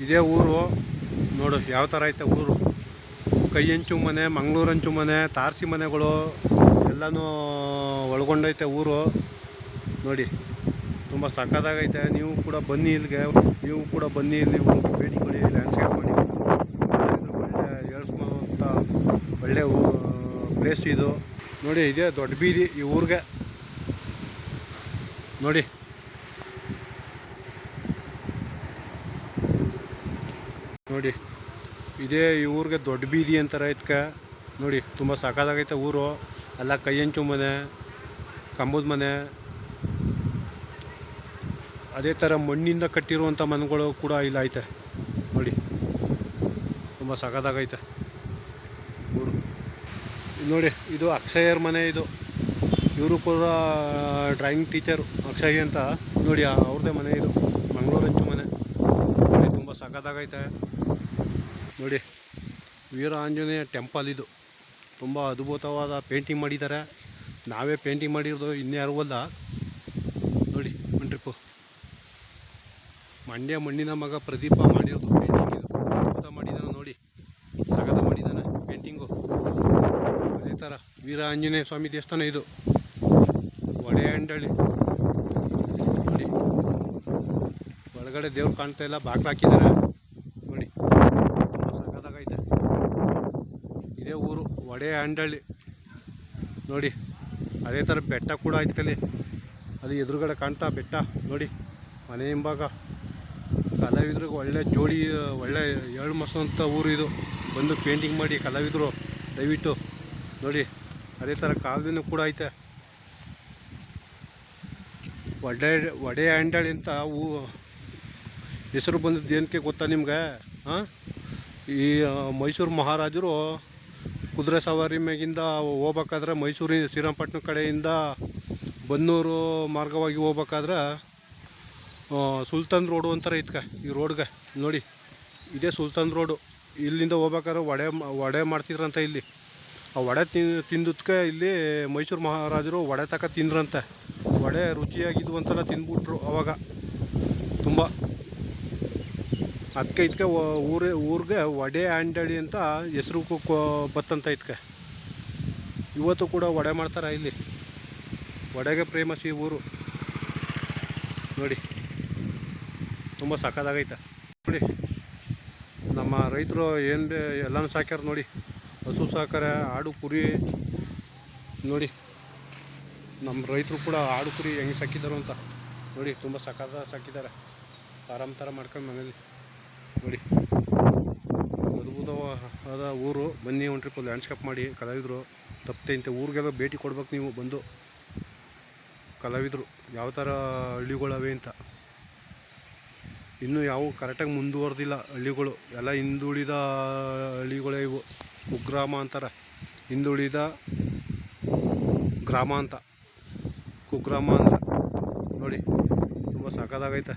ಇದೇ ಊರು ನೋಡು ಯಾವ ಥರ ಐತೆ ಊರು. ಕೈ ಹಂಚು ಮನೆ, ಮಂಗಳೂರು ಹಂಚು ಮನೆ, ತಾರಸಿ ಮನೆಗಳು ಎಲ್ಲನೂ ಒಳಗೊಂಡೈತೆ ಊರು. ನೋಡಿ ತುಂಬ ಸಕ್ಕತ್ತಾಗೈತೆ. ನೀವು ಕೂಡ ಬನ್ನಿ ಇಲ್ಲಿಗೆ, ಇಲ್ಲಿ ಭೇಟಿ ಕೊಡಿ, ಲ್ಯಾಂಡ್ಸ್ಕೇಪ್ ಮಾಡಿ. ಒಳ್ಳೆ ಹೇಳ್ಸ್ಕೊಂತ ಒಳ್ಳೆ ಪ್ಲೇಸ್ ಇದು. ನೋಡಿ ಇದೇ ದೊಡ್ಡ ಬೀದಿ ಈ ಊರಿಗೆ. ನೋಡಿ ಇದೇ ಈ ಊರಿಗೆ ದೊಡ್ಡ ಬೀದಿ ಅಂತಾರೆ ಇದಕ್ಕೆ. ನೋಡಿ ತುಂಬ ಸಕ್ಕತ್ತಾಗೈತೆ ಊರು. ಎಲ್ಲ ಕೈ ಹಂಚು ಮನೆ, ಕಂಬದ ಮನೆ, ಅದೇ ಥರ ಮಣ್ಣಿಂದ ಕಟ್ಟಿರುವಂಥ ಮನೆಗಳು ಕೂಡ ಇಲ್ಲ ಐತೆ. ನೋಡಿ ತುಂಬ ಸಕ್ಕತ್ತಾಗೈತೆ ಊರು. ನೋಡಿ ಇದು ಅಕ್ಷಯರ ಮನೆ. ಇವರು ಕೂಡ ಡ್ರಾಯಿಂಗ್ ಟೀಚರು ಅಕ್ಷಯ್ ಅಂತ. ನೋಡಿ ಅವ್ರದ್ದೇ ಮನೆ ಇದು, ಮಂಗಳೂರು ಹಂಚು ಮನೆ. ನೋಡಿ ತುಂಬ ಸಕ್ಕತ್ತಾಗೈತೆ. ನೋಡಿ ವೀರ ಆಂಜನೇಯ ಟೆಂಪಲ್ ಇದು. ತುಂಬ ಅದ್ಭುತವಾದ ಪೇಂಟಿಂಗ್ ಮಾಡಿದ್ದಾರೆ. ನಾವೇ ಪೇಂಟಿಂಗ್ ಮಾಡಿರೋದು, ಇನ್ಯಾರು ಅಲ್ಲ. ನೋಡಿ ಟ್ರಿಪ್ಪು ಮಂಡ್ಯ ಮಣ್ಣಿನ ಮಗ ಪ್ರದೀಪ ಮಾಡಿರೋದು ಪೇಂಟಿಂಗ್ ಇದು. ಅದ್ಭುತ ಮಾಡಿದ್ದಾನೆ ನೋಡಿ, ಸಗದ ಮಾಡಿದ್ದಾನೆ ಪೇಂಟಿಂಗು. ಅದೇ ಥರ ವೀರ ಆಂಜನೇಯ ಸ್ವಾಮಿ ದೇವಸ್ಥಾನ ಇದು, ಒಡೆಯಂಡಳ್ಳಿ. ನೋಡಿ ಒಳಗಡೆ ದೇವ್ರು ಕಾಣ್ತಾ ಇಲ್ಲ, ಬಾಗಿಲು ಹಾಕಿದ್ದಾರೆ. ನೋಡಿ ತುಂಬ ಸಕ್ಕತ್ತಾಗೈತೆ. ಇದೇ ಊರು ಒಡೆಯಂಡಳ್ಳಿ. ನೋಡಿ ಅದೇ ಥರ ಬೆಟ್ಟ ಕೂಡ ಐತಲ್ಲಿ, ಅದು ಎದುರುಗಡೆ ಕಾಣ್ತಾ ಬೆಟ್ಟ. ನೋಡಿ ಮನೆ ಹಿಂಭಾಗ ಕಲಾವಿದ್ರಿಗೆ ಒಳ್ಳೆ ಜೋಡಿ, ಒಳ್ಳೆ ಏಳು ಮಸಂತ ಊರು ಇದು. ಬಂದು ಪೇಂಟಿಂಗ್ ಮಾಡಿ ಕಲಾವಿದರು ದಯವಿಟ್ಟು ನೋಡಿ. ಅದೇ ಥರ ಕಾಲುವೆನೂ ಕೂಡ ಐತೆ. ಒಡೆಯಂಡಳ್ಳಿ ಅಂತ ಹೆಸರು ಬಂದದ್ದು ಏನಕ್ಕೆ ಗೊತ್ತಾ ನಿಮ್ಗೆ? ಈ ಮೈಸೂರು ಮಹಾರಾಜರು ಕುದುರೆ ಸವಾರಿ ಮ್ಯಾಗಿಂದ ಹೋಗ್ಬೇಕಾದ್ರೆ, ಮೈಸೂರಿನ ಶ್ರೀರಂಗಪಟ್ಟಣ ಕಡೆಯಿಂದ ಬನ್ನೂರು ಮಾರ್ಗವಾಗಿ ಹೋಗ್ಬೇಕಾದ್ರೆ ಸುಲ್ತಾನ್ ರೋಡು ಅಂತಾರೆ ಇದಕ್ಕೆ, ಈ ರೋಡ್ಗೆ. ನೋಡಿ ಇದೇ ಸುಲ್ತಾನ್ ರೋಡು. ಇಲ್ಲಿಂದ ಹೋಗ್ಬೇಕಾದ್ರೆ ವಡೆ ಮಾಡ್ತಿದ್ರಂತೆ ಇಲ್ಲಿ. ಆ ವಡೆ ತಿಂದಕ್ಕೆ ಇಲ್ಲಿ ಮೈಸೂರು ಮಹಾರಾಜರು ವಡೆ ತಕ ತಿಂದ್ರಂತೆ. ವಡೆ ರುಚಿಯಾಗಿದ್ದು ಅಂತೆಲ್ಲ ತಿಂದ್ಬಿಟ್ರು ಅವಾಗ ತುಂಬ. ಅದಕ್ಕೆ ಇದಕ್ಕೆ ಊರಿಗೆ ಒಡೆಯಂಡಳ್ಳಿ ಅಂತ ಹೆಸರು ಬತ್ತಂತ ಇದಕ್ಕೆ. ಇವತ್ತು ಕೂಡ ವಡೆ ಮಾಡ್ತಾರೆ ಇಲ್ಲಿ. ವಡೆಗೆ ಫೇಮಸ್ ಈ ಊರು. ನೋಡಿ ತುಂಬ ಸಕ್ಕತ್ತಾಗೈತೆ. ನೋಡಿ ನಮ್ಮ ರೈತರು ಏನು ಎಲ್ಲನೂ ಸಾಕ್ಯಾರ. ನೋಡಿ ಹಸು ಸಾಕ್ಯಾರ, ಆಡು ಕುರಿ. ನೋಡಿ ನಮ್ಮ ರೈತರು ಕೂಡ ಆಡು ಕುರಿ ಹೆಂಗೆ ಸಾಕಿದ್ದಾರೆ ಅಂತ ನೋಡಿ. ತುಂಬ ಸಾಕಿದ್ದಾರೆ, ಆರಾಮ್ ಥರ ಮಾಡ್ಕೊಂಡು ಮನೇಲಿ. ನೋಡಿ ಅದ್ಭುತವಾದ ಊರು. ಬನ್ನಿ ಒಂದು ಟ್ರಿಪ್ ಲ್ಯಾಂಡ್ಸ್ಕೇಪ್ ಮಾಡಿ. ಕಲಾವಿದರು ತಪ್ಪದೆ ಇಂಥ ಊರಿಗೆಲ್ಲ ಭೇಟಿ ಕೊಡ್ಬೇಕು ನೀವು ಬಂದು. ಕಲಾವಿದರು ಯಾವ ಥರ ಹಳ್ಳಿಗಳವೆ ಅಂತ. ಇನ್ನೂ ಯಾವ ಕರೆಕ್ಟಾಗಿ ಮುಂದುವರೆದಿಲ್ಲ ಹಳ್ಳಿಗಳು, ಎಲ್ಲ ಹಿಂದುಳಿದ ಹಳ್ಳಿಗಳೇ ಇವು. ಕುಗ್ರಾಮ ಅಂತಾರೆ, ಹಿಂದುಳಿದ ಗ್ರಾಮ ಅಂತ, ಕುಗ್ರಾಮ ಅಂತ. ನೋಡಿ ತುಂಬ ಸಕ್ಕತ್ತಾಗೈತೆ.